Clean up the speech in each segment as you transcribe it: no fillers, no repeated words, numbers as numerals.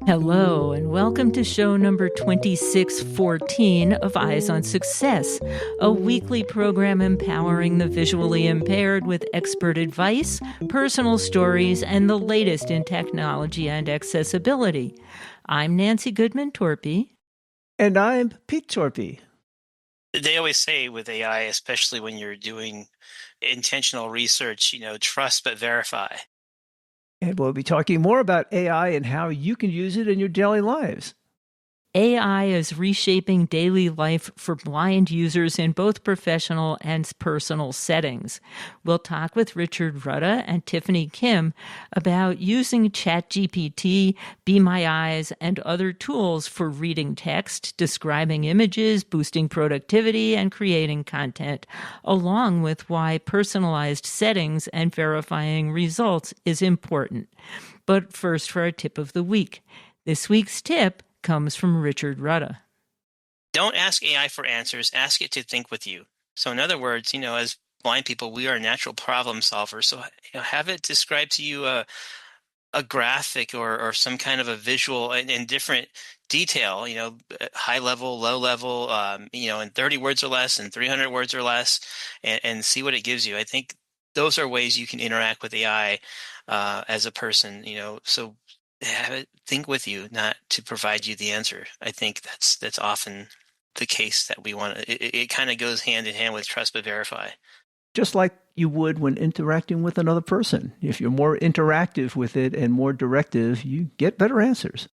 Hello, and welcome to show number 2614 of Eyes on Success, a weekly program empowering the visually impaired with expert advice, personal stories, and the latest in technology and accessibility. I'm Nancy Torpey. And I'm Pete Torpey. They always say with AI, especially when you're doing intentional research, trust but verify. And we'll be talking more about AI and how you can use it in your daily lives. AI is reshaping daily life for blind users in both professional and personal settings. We'll talk with Richard Rueda and Tiffany Kim about using ChatGPT, Be My Eyes, and other tools for reading text, describing images, boosting productivity, and creating content, along with why personalized settings and verifying results is important. But first, for our tip of the week. This week's tip comes from Richard Rueda. Don't ask AI for answers. Ask it to think with you. So in other words, as blind people, we are natural problem solvers. So have it describe to you a graphic or some kind of a visual in different detail, high level, low level, in 30 words or less and 300 words or less, and see what it gives you. I think those are ways you can interact with AI as a person, so have it think with you, not to provide you the answer. I think that's often the case that we want to. It kind of goes hand in hand with trust but verify. Just like you would when interacting with another person. If you're more interactive with it and more directive, you get better answers.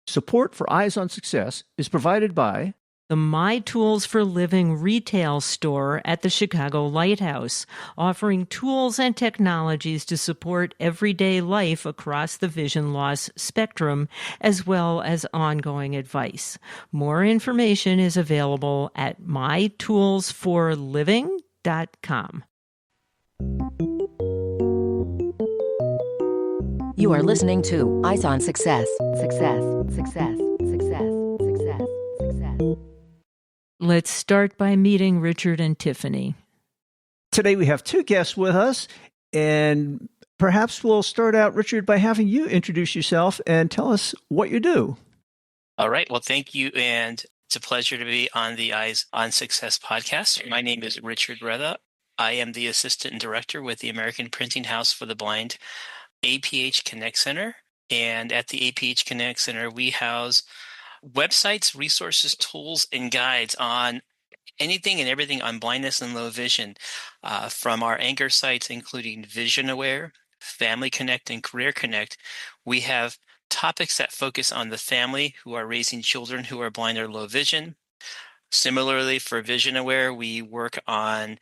Support for Eyes on Success is provided by the My Tools for Living retail store at the Chicago Lighthouse, offering tools and technologies to support everyday life across the vision loss spectrum, as well as ongoing advice. More information is available at mytoolsforliving.com. You are listening to Eyes on Success. Success, success, success, success, success. Let's start by meeting Richard and Tiffany. Today we have two guests with us, and perhaps we'll start out, Richard, by having you introduce yourself and tell us what you do. All right. Well, thank you. And it's a pleasure to be on the Eyes on Success podcast. My name is Richard Rueda. I am the Assistant Director with the American Printing House for the Blind APH Connect Center. And at the APH Connect Center, we house websites, resources, tools, and guides on anything and everything on blindness and low vision, from our anchor sites, including Vision Aware, Family Connect, and Career Connect. We have topics that focus on the family who are raising children who are blind or low vision. Similarly, for Vision Aware, we work on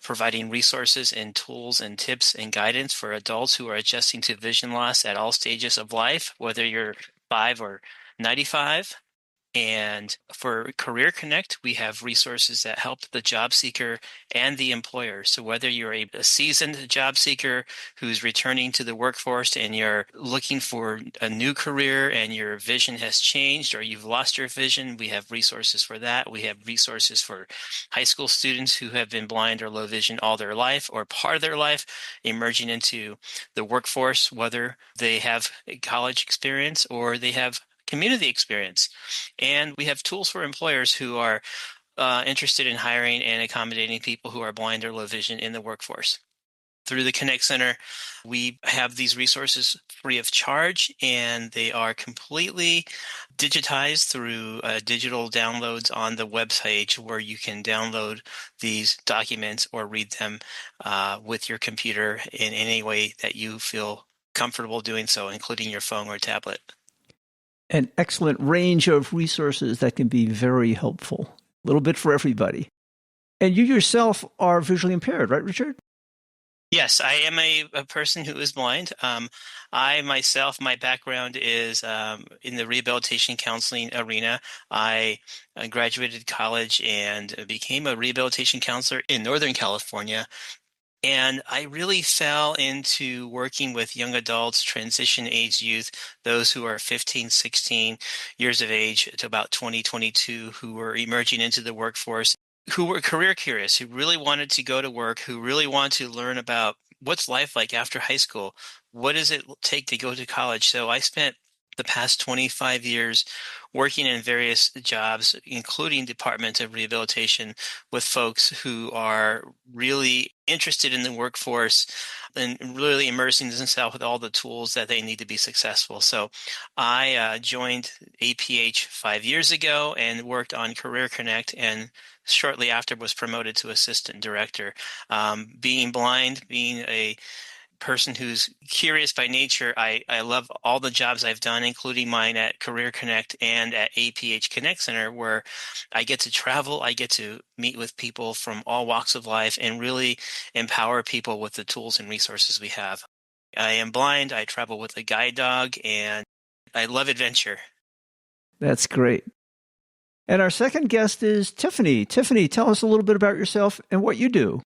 providing resources and tools and tips and guidance for adults who are adjusting to vision loss at all stages of life, whether you're 5 or 95. And for Career Connect, we have resources that help the job seeker and the employer. So whether you're a seasoned job seeker who's returning to the workforce and you're looking for a new career and your vision has changed or you've lost your vision, we have resources for that. We have resources for high school students who have been blind or low vision all their life or part of their life, emerging into the workforce, whether they have a college experience or they have community experience. And we have tools for employers who are interested in hiring and accommodating people who are blind or low vision in the workforce. Through the Connect Center, we have these resources free of charge, and they are completely digitized through digital downloads on the website where you can download these documents or read them with your computer in any way that you feel comfortable doing so, including your phone or tablet. An excellent range of resources that can be very helpful. A little bit for everybody. And you yourself are visually impaired, right, Richard? Yes, I am a person who is blind. I myself, my background is in the rehabilitation counseling arena. I graduated college and became a rehabilitation counselor in Northern California. And I really fell into working with young adults, transition age youth, those who are 15, 16 years of age to about 20, 22, who were emerging into the workforce, who were career curious, who really wanted to go to work, who really want to learn about what's life like after high school? What does it take to go to college? So I spent the past 25 years working in various jobs, including Department of Rehabilitation, with folks who are really interested in the workforce and really immersing themselves with all the tools that they need to be successful. So I joined APH 5 years ago and worked on Career Connect, and shortly after was promoted to assistant director. Being blind, being a person who's curious by nature, I love all the jobs I've done, including mine at Career Connect and at APH Connect Center, where I get to travel, I get to meet with people from all walks of life and really empower people with the tools and resources we have. I am blind, I travel with a guide dog, and I love adventure. That's great. And our second guest is Tiffany. Tiffany, tell us a little bit about yourself and what you do.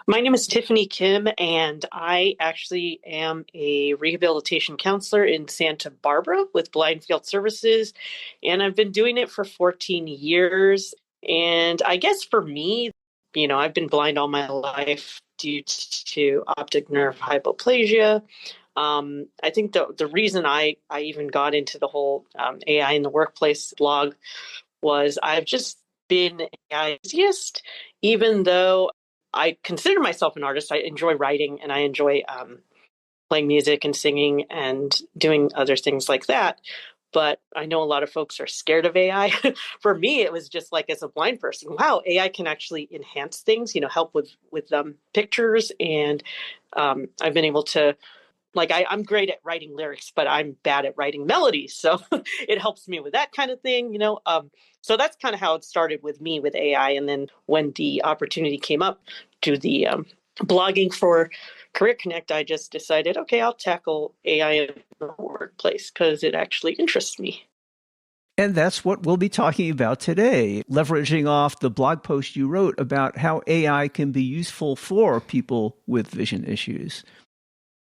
My name is Tiffany Kim, and I actually am a rehabilitation counselor in Santa Barbara with Blind Field Services, and I've been doing it for 14 years. And I guess for me, I've been blind all my life due to optic nerve hypoplasia. I think the reason I even got into the whole AI in the workplace blog was I've just been an AI enthusiast, even though I consider myself an artist. I enjoy writing and I enjoy playing music and singing and doing other things like that. But I know a lot of folks are scared of AI. For me, it was just like, as a blind person, wow, AI can actually enhance things, help with pictures. And I've been able to, I'm great at writing lyrics, but I'm bad at writing melodies. So it helps me with that kind of thing, So that's kind of how it started with me with AI. And then when the opportunity came up to the blogging for Career Connect, I just decided, okay, I'll tackle AI in the workplace because it actually interests me. And that's what we'll be talking about today, leveraging off the blog post you wrote about how AI can be useful for people with vision issues.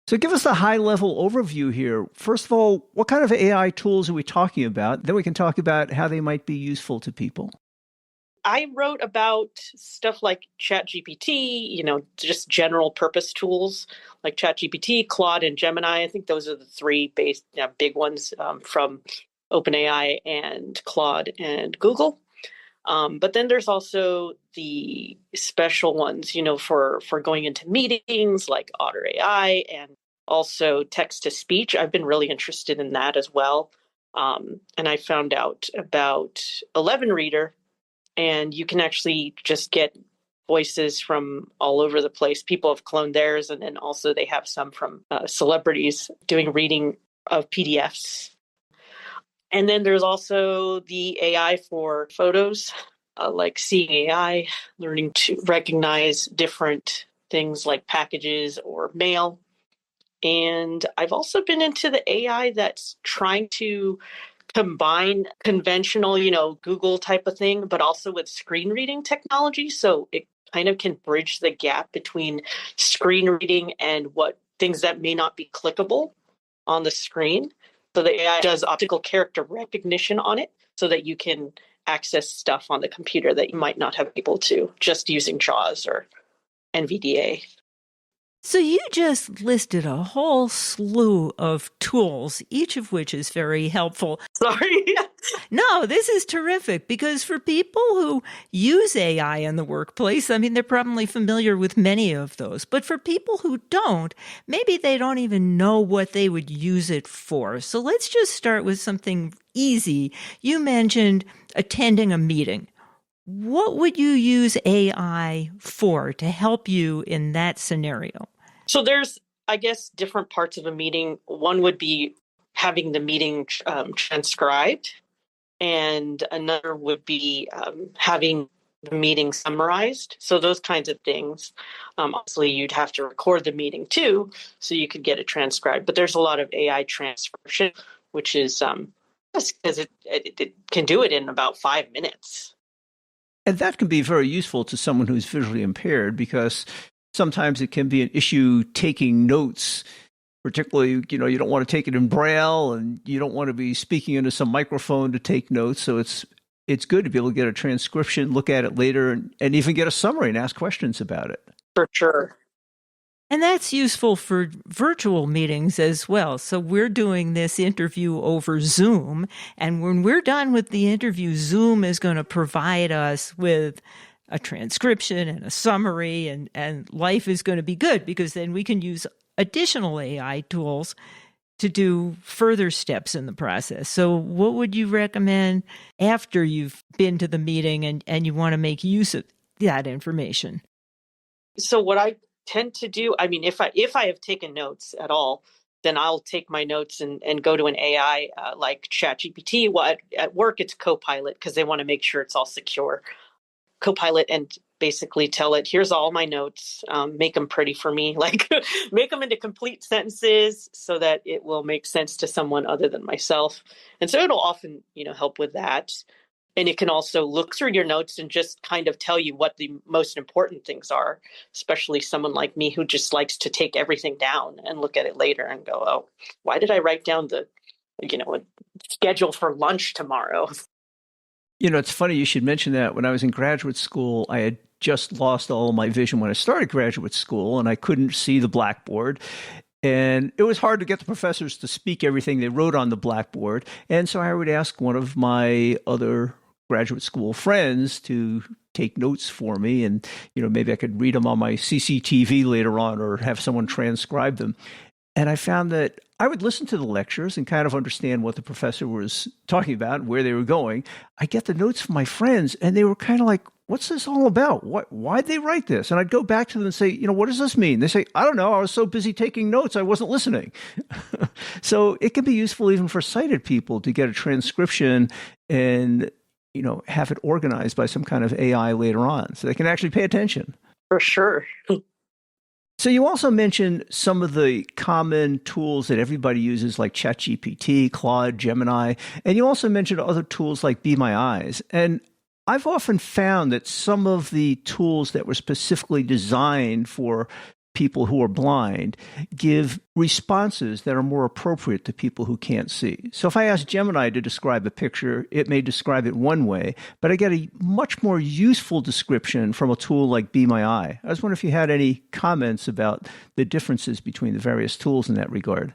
So give us a high-level overview here. First of all, what kind of AI tools are we talking about? Then we can talk about how they might be useful to people. I wrote about stuff like ChatGPT, just general purpose tools like ChatGPT, Claude, and Gemini. I think those are the three big ones from OpenAI and Claude and Google. But then there's also the special ones, for going into meetings like Otter AI and also text to speech. I've been really interested in that as well. And I found out about 11 Reader, and you can actually just get voices from all over the place. People have cloned theirs, and then also they have some from celebrities doing reading of PDFs. And then there's also the AI for photos, like Seeing AI, learning to recognize different things like packages or mail. And I've also been into the AI that's trying to combine conventional, Google type of thing, but also with screen reading technology. So it kind of can bridge the gap between screen reading and what things that may not be clickable on the screen. So the AI does optical character recognition on it so that you can access stuff on the computer that you might not have been able to just using JAWS or NVDA. So you just listed a whole slew of tools, each of which is very helpful. Sorry. No, this is terrific because for people who use AI in the workplace, they're probably familiar with many of those. But for people who don't, maybe they don't even know what they would use it for. So let's just start with something easy. You mentioned attending a meeting. What would you use AI for to help you in that scenario? So there's, I guess, different parts of a meeting. One would be having the meeting transcribed, and another would be having the meeting summarized. So those kinds of things. Obviously, you'd have to record the meeting too, so you could get it transcribed. But there's a lot of AI transcription, which is because it can do it in about 5 minutes. And that can be very useful to someone who's visually impaired because sometimes it can be an issue taking notes, particularly, you don't want to take it in Braille and you don't want to be speaking into some microphone to take notes. So it's good to be able to get a transcription, look at it later, and even get a summary and ask questions about it. For sure. And that's useful for virtual meetings as well. So we're doing this interview over Zoom. And when we're done with the interview, Zoom is going to provide us with a transcription and a summary, and life is going to be good because then we can use additional AI tools to do further steps in the process. So what would you recommend after you've been to the meeting and you want to make use of that information? So what I tend to do, I mean, if I have taken notes at all, then I'll take my notes and go to an AI like ChatGPT. Well, at work, it's Copilot because they want to make sure it's all secure. Copilot, and basically tell it, here's all my notes, make them pretty for me, like make them into complete sentences so that it will make sense to someone other than myself. And so it'll often, help with that. And it can also look through your notes and just kind of tell you what the most important things are, especially someone like me who just likes to take everything down and look at it later and go, oh, why did I write down the, schedule for lunch tomorrow? It's funny you should mention that. When I was in graduate school, I had just lost all of my vision when I started graduate school, and I couldn't see the blackboard. And it was hard to get the professors to speak everything they wrote on the blackboard. And so I would ask one of my other graduate school friends to take notes for me. And, maybe I could read them on my CCTV later on or have someone transcribe them. And I found that I would listen to the lectures and kind of understand what the professor was talking about, where they were going. I get the notes from my friends, and they were kind of like, what's this all about? Why'd they write this? And I'd go back to them and say, what does this mean? They say, I don't know. I was so busy taking notes, I wasn't listening. So it can be useful even for sighted people to get a transcription and, have it organized by some kind of AI later on so they can actually pay attention. For sure. So you also mentioned some of the common tools that everybody uses, like ChatGPT, Claude, Gemini, and you also mentioned other tools like Be My Eyes. And I've often found that some of the tools that were specifically designed for people who are blind give responses that are more appropriate to people who can't see. So if I ask Gemini to describe a picture, it may describe it one way, but I get a much more useful description from a tool like Be My Eye. I was wondering if you had any comments about the differences between the various tools in that regard.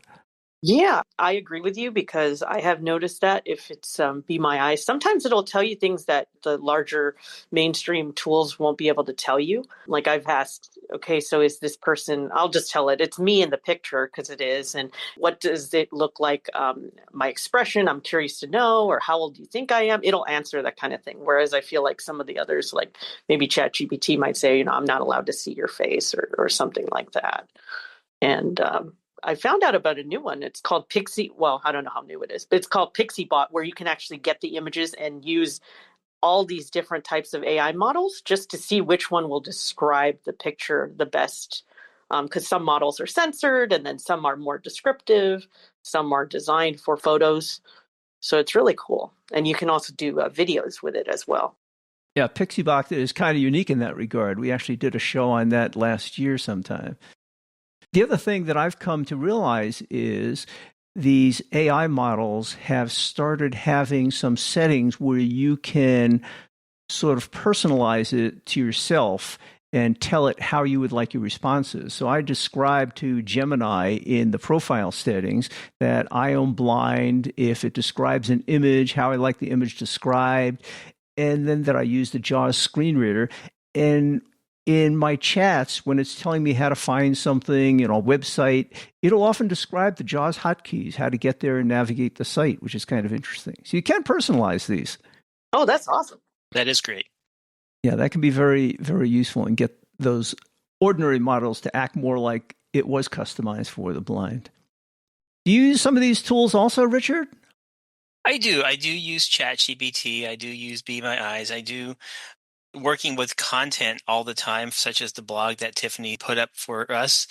Yeah, I agree with you because I have noticed that if it's Be My Eyes, sometimes it'll tell you things that the larger mainstream tools won't be able to tell you. Like I've asked, okay, so is this person, I'll just tell it, it's me in the picture because it is. And what does it look like? My expression, I'm curious to know, or how old do you think I am? It'll answer that kind of thing. Whereas I feel like some of the others, like maybe ChatGPT might say, I'm not allowed to see your face or something like that. And I found out about a new one. It's called Pixie. Well, I don't know how new it is, but it's called PixieBot, where you can actually get the images and use all these different types of AI models just to see which one will describe the picture the best. Because some models are censored and then some are more descriptive. Some are designed for photos. So it's really cool. And you can also do videos with it as well. Yeah, PixieBot is kind of unique in that regard. We actually did a show on that last year sometime. The other thing that I've come to realize is these AI models have started having some settings where you can sort of personalize it to yourself and tell it how you would like your responses. So I described to Gemini in the profile settings that I am blind if it describes an image, how I like the image described, and then that I use the JAWS screen reader. And in my chats, when it's telling me how to find something, a website, it'll often describe the JAWS hotkeys, how to get there and navigate the site, which is kind of interesting. So you can personalize these. Oh, that's awesome. That is great. Yeah, that can be very, very useful and get those ordinary models to act more like it was customized for the blind. Do you use some of these tools also, Richard? I do. I do use ChatGPT. I do use Be My Eyes. I do working with content all the time, such as the blog that Tiffany put up for us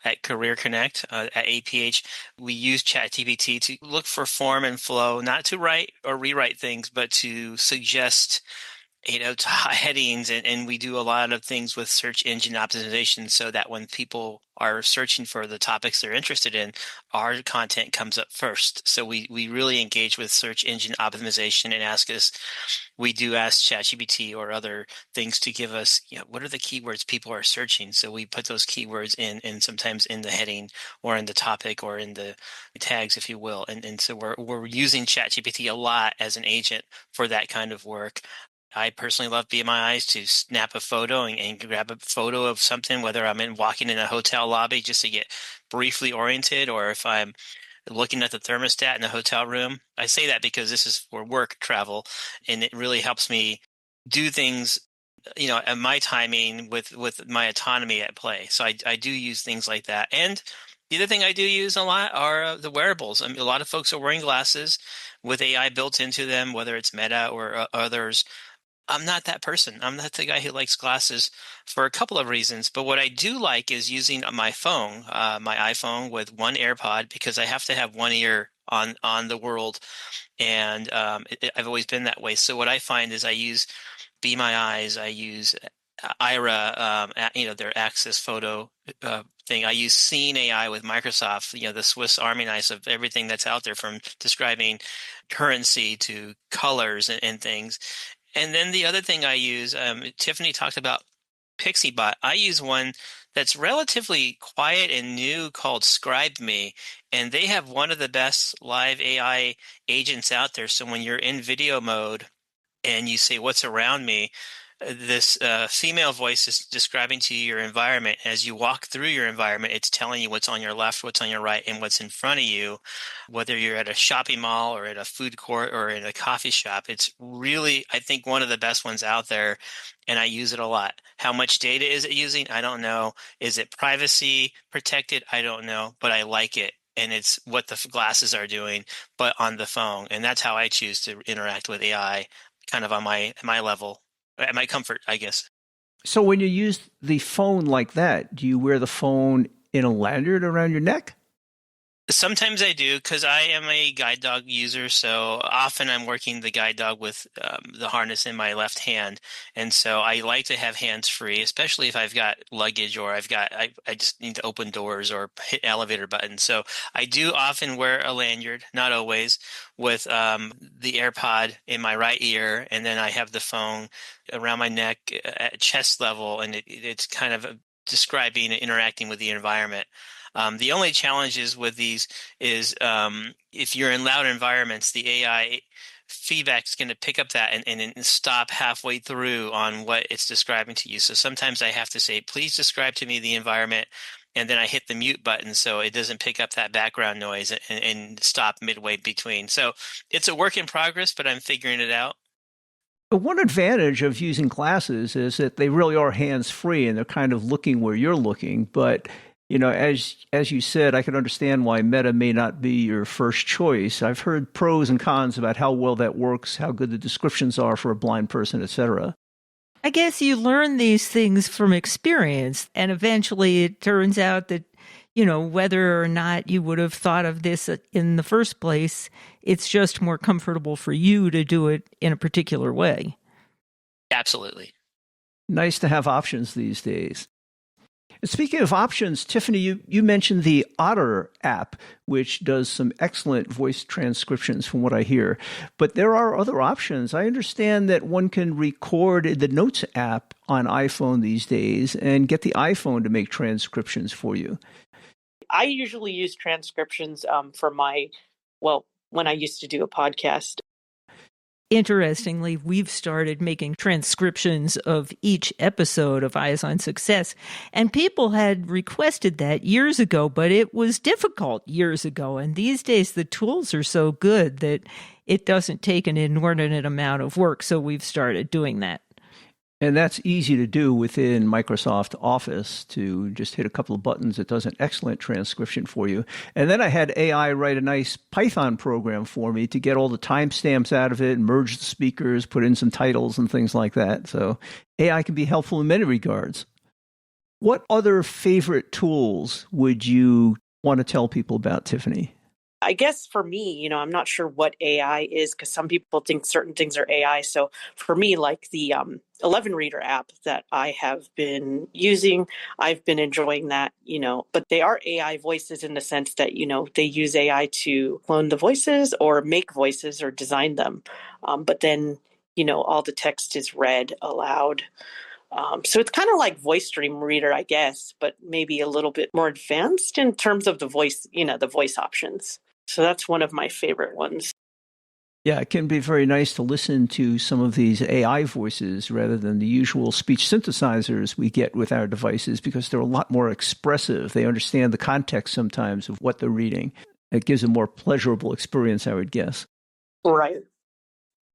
at Career Connect at APH. We use ChatGPT to look for form and flow, not to write or rewrite things, but to suggest headings, and we do a lot of things with search engine optimization so that when people are searching for the topics they're interested in, our content comes up first. So we really engage with search engine optimization and we do ask ChatGPT or other things to give us, what are the keywords people are searching? So we put those keywords in sometimes in the heading or in the topic or in the tags, if you will. And so we're using ChatGPT a lot as an agent for that kind of work. I personally love Be My Eyes to snap a photo and grab a photo of something, whether I'm walking in a hotel lobby just to get briefly oriented, or if I'm looking at the thermostat in the hotel room. I say that because this is for work travel, and it really helps me do things, at my timing with my autonomy at play. So I do use things like that. And the other thing I do use a lot are the wearables. I mean, a lot of folks are wearing glasses with AI built into them, whether it's Meta or others. I'm not that person. I'm not the guy who likes glasses for a couple of reasons. But what I do like is using my phone, my iPhone with one AirPod, because I have to have one ear on the world. And I've always been that way. So what I find is I use Be My Eyes. I use Ira, their Access photo thing. I use Seeing AI with Microsoft, the Swiss Army knife of everything that's out there, from describing currency to colors and things. And then the other thing I use, Tiffany talked about PixieBot. I use one that's relatively quiet and new called ScribeMe, and they have one of the best live AI agents out there. So when you're in video mode and you say, "What's around me?" this female voice is describing to you your environment. As you walk through your environment, it's telling you what's on your left, what's on your right, and what's in front of you, whether you're at a shopping mall or at a food court or in a coffee shop. It's really, I think, one of the best ones out there, and I use it a lot. How much data is it using? I don't know. Is it privacy protected? I don't know, but I like it. And it's what the glasses are doing, but on the phone. And that's how I choose to interact with AI, kind of on my level. At my comfort, I guess. So when you use the phone like that, do you wear the phone in a lanyard around your neck? Sometimes I do, because I am a guide dog user. So often I'm working the guide dog with the harness in my left hand. And so I like to have hands free, especially if I've got luggage or I just need to open doors or hit elevator buttons. So I do often wear a lanyard, not always, with the AirPod in my right ear. And then I have the phone around my neck at chest level. And it's kind of describing and interacting with the environment. The only challenges with these is if you're in loud environments, the AI feedback is going to pick up that and stop halfway through on what it's describing to you. So sometimes I have to say, please describe to me the environment, and then I hit the mute button so it doesn't pick up that background noise and stop midway between. So it's a work in progress, but I'm figuring it out. One advantage of using glasses is that they really are hands-free and they're kind of looking where you're looking. But as you said, I can understand why Meta may not be your first choice. I've heard pros and cons about how well that works, how good the descriptions are for a blind person, etc. I guess you learn these things from experience, and eventually it turns out that, whether or not you would have thought of this in the first place, it's just more comfortable for you to do it in a particular way. Absolutely. Nice to have options these days. Speaking of options, Tiffany, you mentioned the Otter app, which does some excellent voice transcriptions from what I hear. But there are other options. I understand that one can record the Notes app on iPhone these days and get the iPhone to make transcriptions for you. I usually use transcriptions for when I used to do a podcast. Interestingly, we've started making transcriptions of each episode of Eyes on Success, and people had requested that years ago, but it was difficult years ago. And these days, the tools are so good that it doesn't take an inordinate amount of work, so we've started doing that. And that's easy to do within Microsoft Office, to just hit a couple of buttons. It does an excellent transcription for you. And then I had AI write a nice Python program for me to get all the timestamps out of it, merge the speakers, put in some titles and things like that. So AI can be helpful in many regards. What other favorite tools would you want to tell people about, Tiffany? I guess for me, I'm not sure what AI is because some people think certain things are AI. So for me, like the 11 Reader app that I have been using, I've been enjoying that, but they are AI voices in the sense that, they use AI to clone the voices or make voices or design them. But then, all the text is read aloud. So it's kind of like Voice Dream Reader, I guess, but maybe a little bit more advanced in terms of the voice, the voice options. So that's one of my favorite ones. Yeah, it can be very nice to listen to some of these AI voices rather than the usual speech synthesizers we get with our devices because they're a lot more expressive. They understand the context sometimes of what they're reading. It gives a more pleasurable experience, I would guess. Right.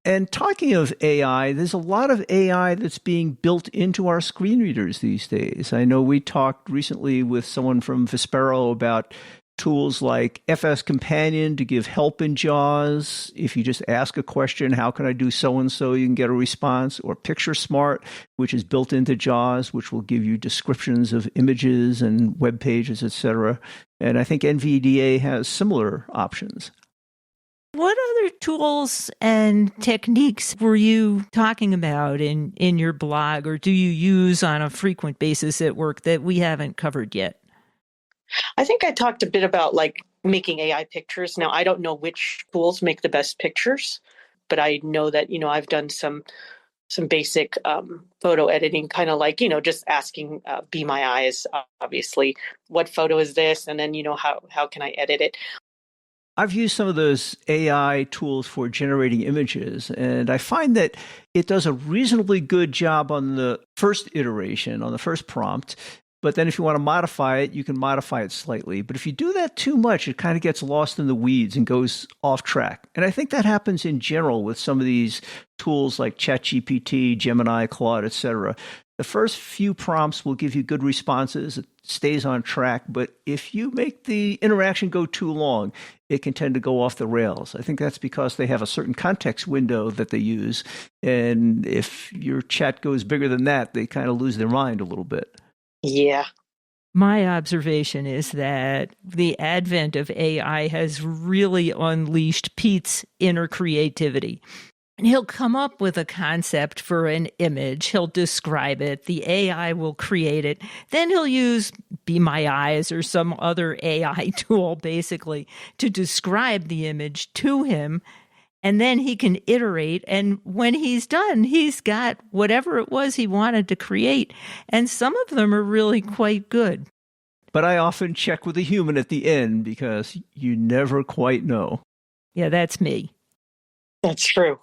And talking of AI, there's a lot of AI that's being built into our screen readers these days. I know we talked recently with someone from Vispero about tools like FS Companion to give help in JAWS. If you just ask a question, how can I do so-and-so, you can get a response. Or Picture Smart, which is built into JAWS, which will give you descriptions of images and web pages, etc. And I think NVDA has similar options. What other tools and techniques were you talking about in your blog, or do you use on a frequent basis at work that we haven't covered yet? I think I talked a bit about like making AI pictures. Now, I don't know which tools make the best pictures, but I know that, I've done some basic photo editing, kind of like, just asking Be My Eyes, obviously, what photo is this? And then, how can I edit it? I've used some of those AI tools for generating images, and I find that it does a reasonably good job on the first iteration, on the first prompt. But then if you want to modify it, you can modify it slightly. But if you do that too much, it kind of gets lost in the weeds and goes off track. And I think that happens in general with some of these tools like ChatGPT, Gemini, Claude, etc. The first few prompts will give you good responses. It stays on track. But if you make the interaction go too long, it can tend to go off the rails. I think that's because they have a certain context window that they use. And if your chat goes bigger than that, they kind of lose their mind a little bit. Yeah. My observation is that the advent of AI has really unleashed Pete's inner creativity. And he'll come up with a concept for an image. He'll describe it. The AI will create it. Then he'll use Be My Eyes or some other AI tool, basically, to describe the image to him. And then he can iterate. And when he's done, he's got whatever it was he wanted to create. And some of them are really quite good. But I often check with a human at the end because you never quite know. Yeah, that's me. That's true.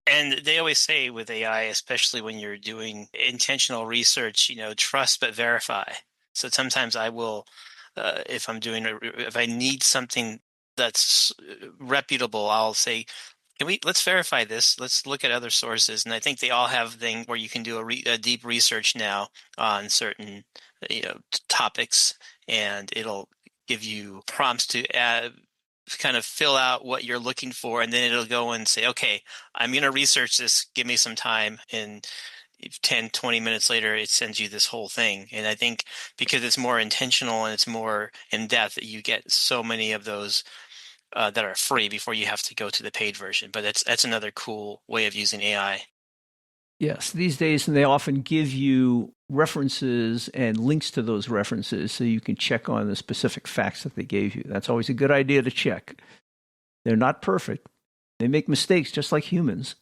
And they always say with AI, especially when you're doing intentional research, trust but verify. So sometimes I will, if I need something that's reputable, I'll say, let's verify this. Let's look at other sources. And I think they all have things where you can do a deep research now on certain, topics, and it'll give you prompts to kind of fill out what you're looking for, and then it'll go and say, okay, I'm going to research this. Give me some time. And 10, 20 minutes later, it sends you this whole thing. And I think because it's more intentional and it's more in depth, you get so many of those that are free before you have to go to the paid version. But that's another cool way of using AI. Yes, these days, and they often give you references and links to those references so you can check on the specific facts that they gave you. That's always a good idea to check. They're not perfect. They make mistakes just like humans.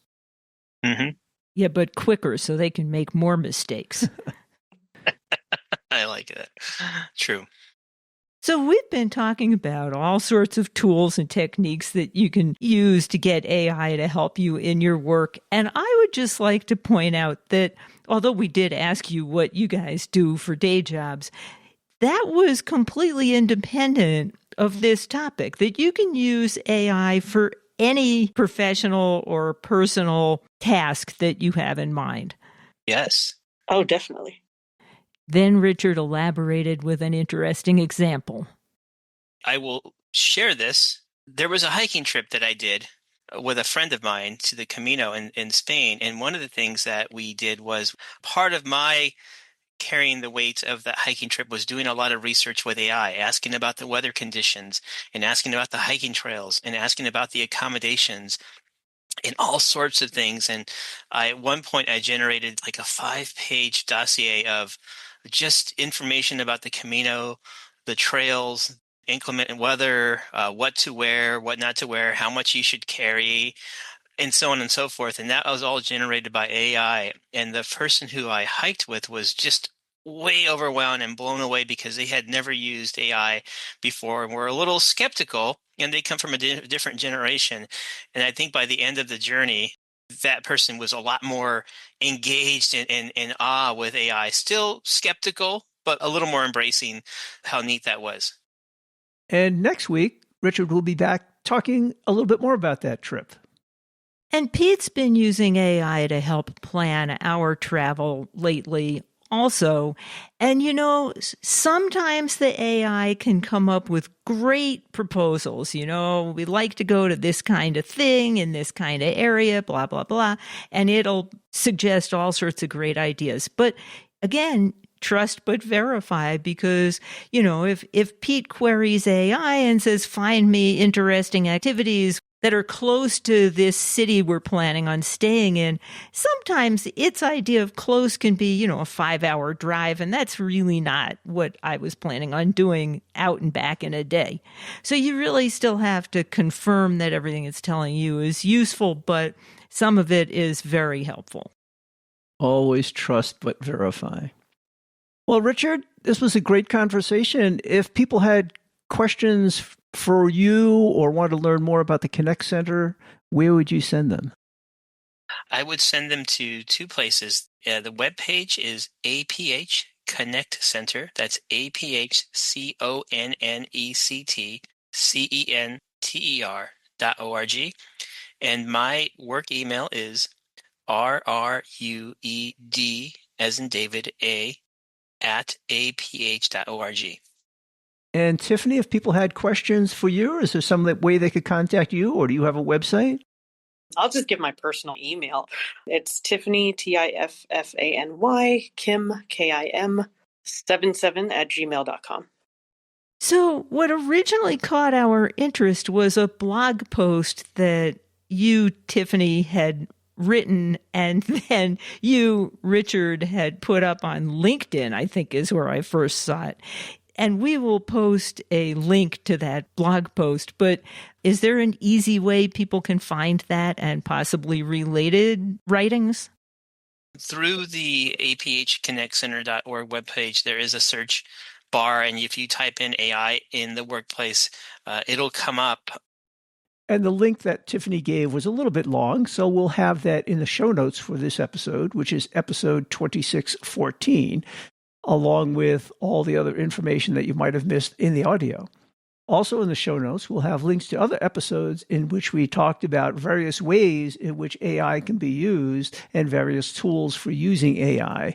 Mm-hmm. Yeah, but quicker so they can make more mistakes. I like that. True. So we've been talking about all sorts of tools and techniques that you can use to get AI to help you in your work. And I would just like to point out that although we did ask you what you guys do for day jobs, that was completely independent of this topic, that you can use AI for any professional or personal task that you have in mind. Yes. Oh, definitely. Then Richard elaborated with an interesting example. I will share this. There was a hiking trip that I did with a friend of mine to the Camino in Spain. And one of the things that we did was part of my carrying the weight of that hiking trip was doing a lot of research with AI, asking about the weather conditions and asking about the hiking trails and asking about the accommodations and all sorts of things. And at one point I generated like a 5-page dossier of just information about the Camino, the trails, inclement weather, what to wear, what not to wear, how much you should carry, and so on and so forth. And that was all generated by AI. And the person who I hiked with was just way overwhelmed and blown away because they had never used AI before and were a little skeptical, and they come from a different generation. And I think by the end of the journey, that person was a lot more engaged and in awe with AI, still skeptical, but a little more embracing how neat that was. And next week, Richard will be back talking a little bit more about that trip. And Pete's been using AI to help plan our travel lately also. And, sometimes the AI can come up with great proposals. We like to go to this kind of thing in this kind of area, blah, blah, blah. And it'll suggest all sorts of great ideas. But again, trust but verify, because, if Pete queries AI and says, find me interesting activities that are close to this city we're planning on staying in, sometimes its idea of close can be, a 5-hour drive. And that's really not what I was planning on doing out and back in a day. So you really still have to confirm that everything it's telling you is useful, but some of it is very helpful. Always trust but verify. Well, Richard, this was a great conversation. If people had questions for you or want to learn more about the Connect Center, where would you send them? I would send them to 2 places. The webpage is APH Connect Center. That's APHConnectCenter.org. And my work email is RRUED, as in David, @aph.org. And Tiffany, if people had questions for you, is there some way they could contact you, or do you have a website? I'll just give my personal email. It's Tiffany, Tiffany, Kim, Kim, 77@gmail.com. So what originally caught our interest was a blog post that you, Tiffany, had written, and then you, Richard, had put up on LinkedIn, I think is where I first saw it. And we will post a link to that blog post. But is there an easy way people can find that and possibly related writings? Through the aphconnectcenter.org webpage, there is a search bar. And if you type in AI in the workplace, it'll come up. And the link that Tiffany gave was a little bit long, so we'll have that in the show notes for this episode, which is episode 2614. Along with all the other information that you might have missed in the audio. Also in the show notes, we'll have links to other episodes in which we talked about various ways in which AI can be used and various tools for using AI.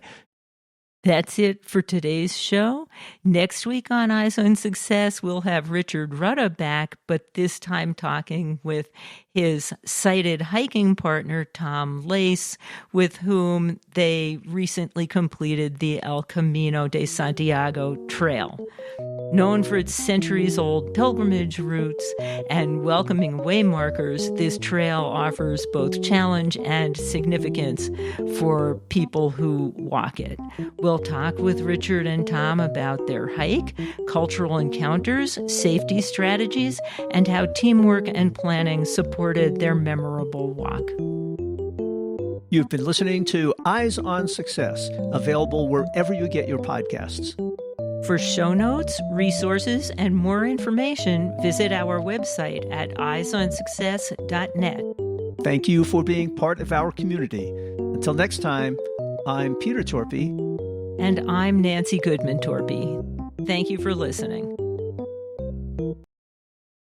That's it for today's show. Next week on Eyes on Success, we'll have Richard Rueda back, but this time talking with his sighted hiking partner, Tom Lace, with whom they recently completed the El Camino de Santiago Trail. Known for its centuries-old pilgrimage routes and welcoming waymarkers, this trail offers both challenge and significance for people who walk it. We'll talk with Richard and Tom about their hike, cultural encounters, safety strategies, and how teamwork and planning supported their memorable walk. You've been listening to Eyes on Success, available wherever you get your podcasts. For show notes, resources, and more information, visit our website at eyesonsuccess.net. Thank you for being part of our community. Until next time, I'm Peter Torpey. And I'm Nancy Goodman Torpey. Thank you for listening.